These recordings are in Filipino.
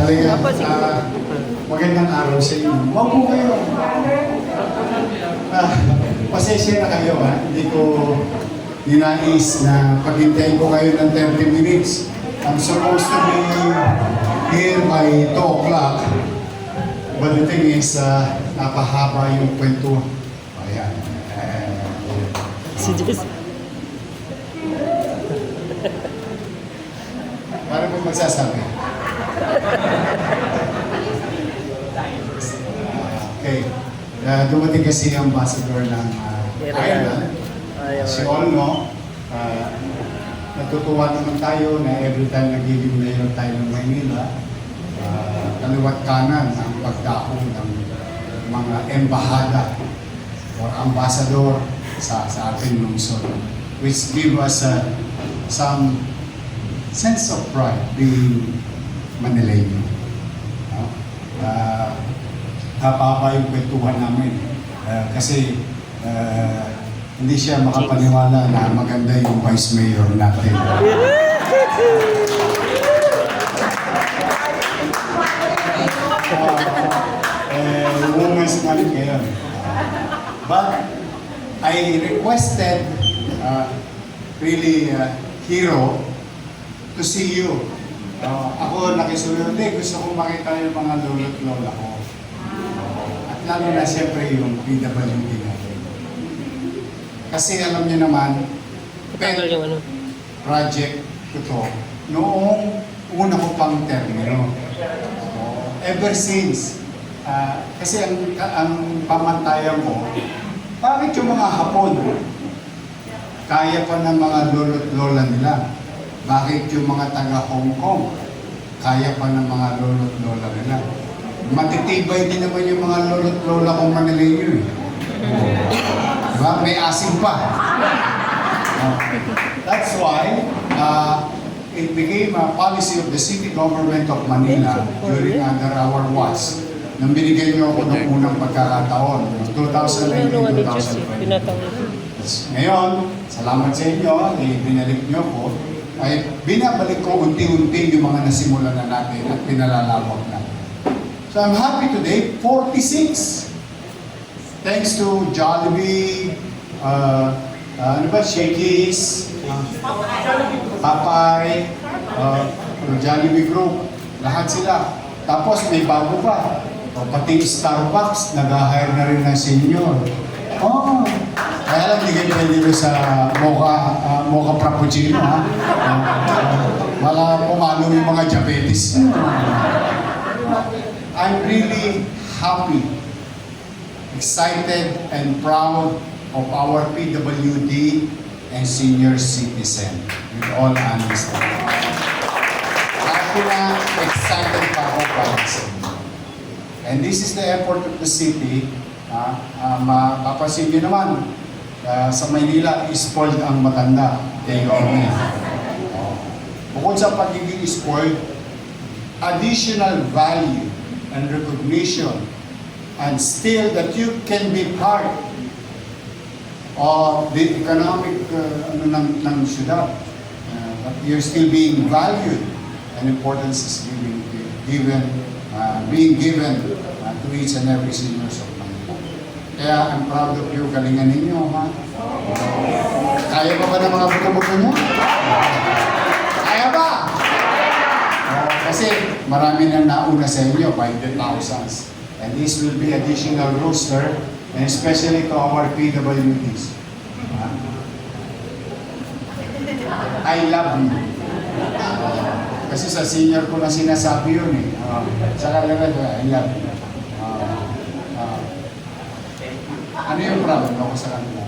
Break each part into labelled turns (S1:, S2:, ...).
S1: Talaga, magandang araw sa inyo. Wag po kayo. Pasensya na kayo ha. Hindi ko ninais na paghintayin ko kayo ng 30 minutes. I'm supposed to be here by 2 o'clock. But the thing is, napahaba yung kwento. Ayan.
S2: Si Jess.
S1: Para mo magsasabi? Okay. Dumating kasi ang ambassador ng Ireland. Si Olno, natutuwa naman tayo na every time nagiging mayor tayo ng Maynila, kaliwat kanan ang pagdako ng mga embahada or ambassador sa ating lungsod, which give us some sense of pride being Manileño. Napapa yung kwentuhan namin kasi hindi siya makapaniwala na maganda yung vice mayor natin. Women's month ngayon. But I requested really Hero to see you. Ako nakisunod gusto kong makita yung mga lolo't lola ko. At lalo na siyempre yung PWD natin. Kasi alam niyo naman, project ko to noong una ko pang termino. Ever since, kasi ang pamantayan ko, bakit yung mga Hapon kaya pa ng mga lolo't lola nila? Bakit yung mga taga Hong Kong kaya pa ng mga lolo't lola nila? Matitibay din naman yung mga lolo't lola kong Manileño. Diba? May asim pa. That's why it became a policy of the city government of Manila during under our watch. Nang binigyan niyo ako ng unang pagkakataon, 2019-2020. Ngayon, salamat sa inyo, binalik niyo ako, ay binabalik ko unti-unti yung mga nasimulan na natin at pinalalawak natin. So I'm happy today, 46. Thanks to Jollibee, Shakey's, Papay, Jollibee Group, lahat sila. Tapos may bago pa. Pati Starbucks, nag-hire na rin ng senior. Kaya lang hindi kayo pwede sa mocha frappuccino, ha? Wala pumalo yung mga diabetes. I'm really happy, excited, and proud of our PWD and senior citizen, with all honesty. Happy na, excited pa ako para sa inyo. And this is the effort of the city. Mapapansin nyo naman, sa Maynila, spoiled ang matanda. Bukod sa pagiging spoiled, additional value and recognition, and still that you can be part of the economic ng syudad. But you're still being valued, and importance is being given to each and every senior of Manila. Kaya I'm proud of you, galingan ninyo, ha? Kaya pa ba ng mga buto-buto nyo? Kaya ba? Kasi marami na nauna sa inyo by the thousands. And this will be additional roster, and especially to our PWDs. I love you. Kasi sa senior ko na sinasabi yun eh. Sa kalaga, I love you. Ano yung problem ako sa kanila?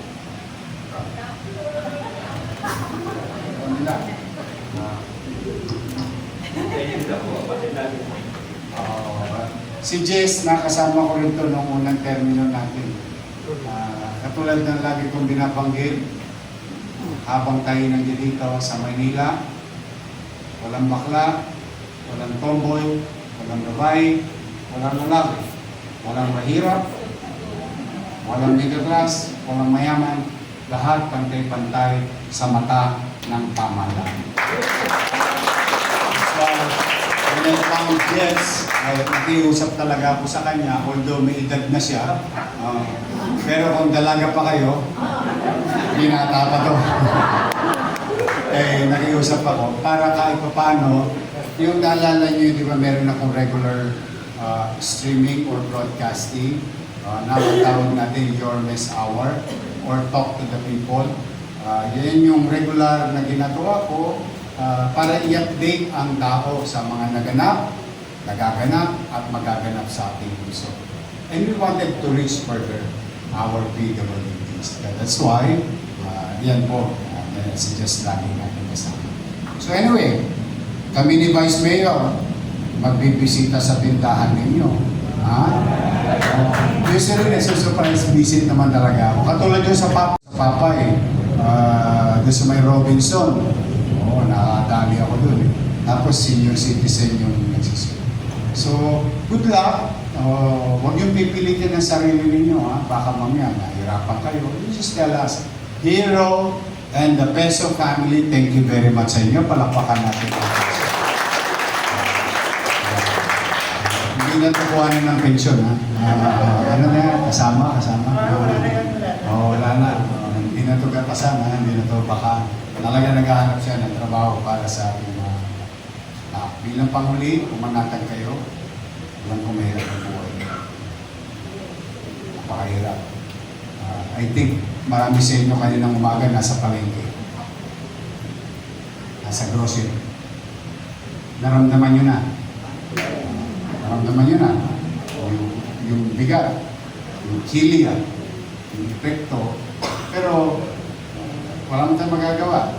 S1: Si Jess, nakasama ko rin ito noong unang termino natin. Katulad ng lagi kong binabanggit, habang tayo nandiyan dito sa Maynila, walang bakla, walang tomboy, walang babae, walang lalaki, walang mahirap, walang middle class, walang mayaman, lahat pantay-pantay sa mata ng pamahalaan. So, when I found Yes, nakiusap talaga ako sa kanya, although may edad na siya. Pero kung dalaga pa kayo, binata pa to. Nakiusap ako para kahit pa paano, yung naalala nyo, di ba meron akong regular streaming or broadcasting. Na ang tawag natin, Your Mess Hour or Talk to the People. Yan yung regular na ginagawa ko para i-update ang tao sa mga naganap, nagaganap at magaganap sa ating puso. And we wanted to reach further our PWDs. That's why, yan po, suggest lagi natin kasama. So anyway, kami ni Vice Mayor, magbibisita sa tindahan ninyo. Usually, nagsusurprise visit naman talaga ako. Katulad yun sa Papa doon sa may Robinson. Oo, nakadali ako doon. Tapos senior citizen yung nagsisunod. So, good luck. Huwag yung pipilitin ng sarili ninyo. Baka mamaya, nahirapan kayo. You just tell us, Hero and the Peso family, thank you very much sa inyo. Palakpakan natin. Hindi na tukuhanin ng pensyon, ha? Ano na yan? Kasama? Wala na. Hindi na ito kasama, hindi na ito baka. Talaga naghahanap siya ng trabaho para sa ating mga bilang panghuli, kumanatag kayo, walang kumahirap ang buhay. Napakahirap. I think marami sa inyo kaninang umaga nasa palengke. Nasa grocery. Naramdaman nyo na. Naramdaman nyo na. Yung bigat, yung chili, yung epekto. Pero wala mo tayong magagawa.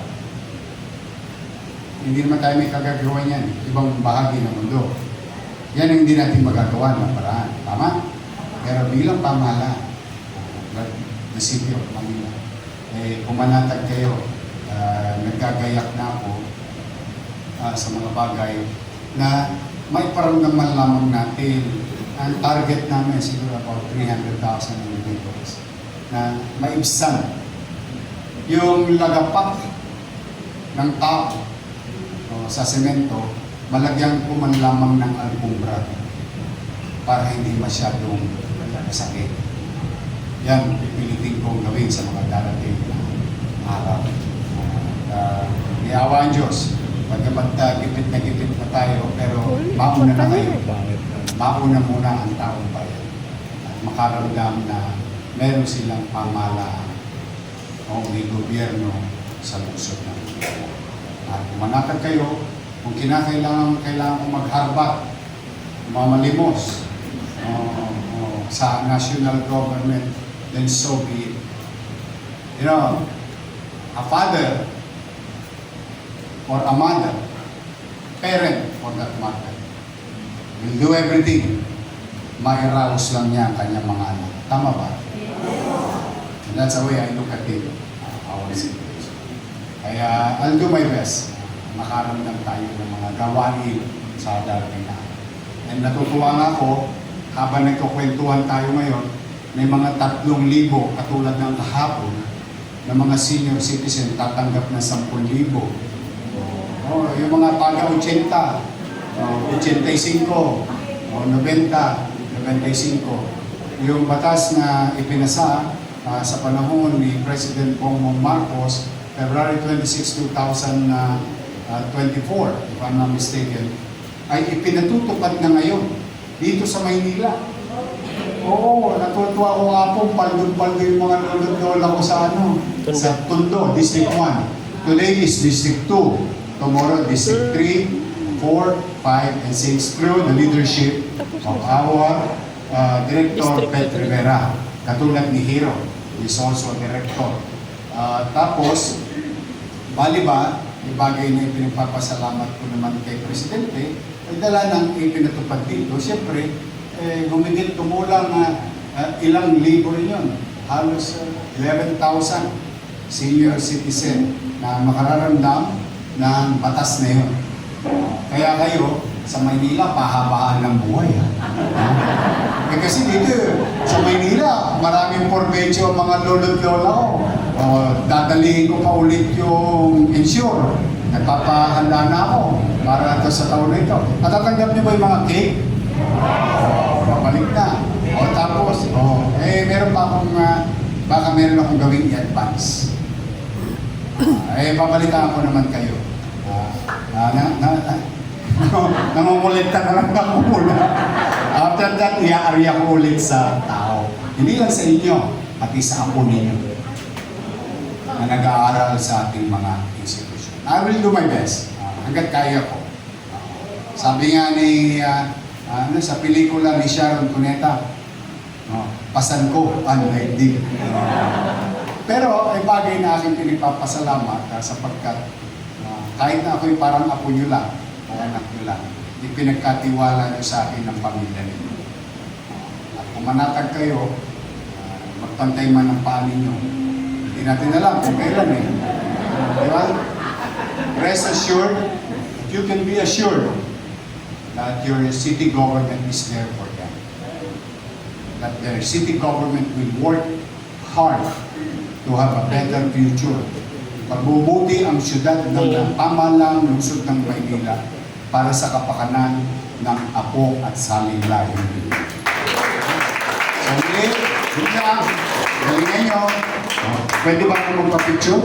S1: Hindi naman tayo may kagagawa niyan. Ibang bahagi ng mundo. Yan ang hindi natin magagawa ng paraan. Tama? Pero bilang pamahalaan, the city of Manila, pumanatag kayo, nagkagayak na ako sa mga bagay na may paramdaman lamang natin. Ang target namin siguro about 300,000 individuals na maibsan yung lagapak ng tao sa semento, malagyan ko man lamang ng albumbra para hindi masyadong masakit. Yan, pipilitin kong gawin sa mga darating na araw. Iawa ang Diyos, pagkabat gipit na tayo, pero mauna na kayo. Mauna muna ang taong bayan. At makaramdam na meron silang pamahalaan o may gobyerno sa lungsod ng Manila. At kumanatag kayo, kung kailangan kong magharbat, mamalimos sa national government, then so be it. You know, a father or a mother, parent for that matter, will do everything. Mairaos lang niya ang kanyang mga anak. Tama ba? And that's the way I look at it, our situation. Kaya I'll do my best. Makaramdam tayo ng mga gawain sa darating na. And natutuwa nga ako, habang nagkukwentuhan tayo ngayon, may mga 3,000 katulad ng kahapon na mga senior citizen tatanggap ng 10,000. Yung mga paga 80, 85, 90, 95. Yung batas na ipinasa sa panahon ni President Bongbong Marcos, February 26, 2024, if I'm not mistaken, ay ipinatutupad na ngayon dito sa Maynila. Oo, natutuwa ko nga po, paldo-paldo yung mga lolo-lola ko sa sa Tondo, District 1. Today is District 2. Tomorrow, District 3, 4, 5, and 6 through the leadership of our Director Pet Rivera. Katulad ni Hero, is also a director. Tapos, bali ba, yung bagay na pinagpapasalamat ko naman kay Presidente, ay dala ng ipinatupad dito. Siyempre, humigit tumulang ilang libo rin yun. Halos 11,000 senior citizen na makararamdam ng batas na yun. Kaya kayo, sa Maynila, pahabaan ng buhay. Kasi dito, sa Maynila, maraming porbensyo ang mga lolo't lola ko. Dadalihin ko pa ulit yung insure. nagpapahanda na ako para ito sa taon na ito. Natatanggap niyo ba yung mga cake? Babalik na. O tapos, meron pa akong, baka meron akong gawing i-advance. Babalitaan ko naman kayo. Namumulita na lang ako muna. After that, iaarya ko ulit sa tao. Hindi lang sa inyo, pati sa apo ninyo na nag-aaral sa ating mga institusyon. I will do my best hanggat kaya ko. Sabi nga ni sa pelikula ni Sharon Cuneta, pasan ko ang daigdig. Pero ay bagay na aking pinipapasalamat sapagkat kahit na ako'y parang apo nyo lang o anak nyo lang, ipinagkatiwala nyo sa akin ng pamilya ninyo. At kung manatag kayo, magpantay man ang paa ninyo, hindi natin alam kung kailan eh. Diba? Rest assured, you can be assured that your city government is there for them. That their city government will work hard to have a better future. Pagbubuti ang syudad ng pamalang lungsod ng Maynila para sa kapakanan ng apo at saling lahi. So, good job. Galingan nyo. Pwede ba ako magpa-picture?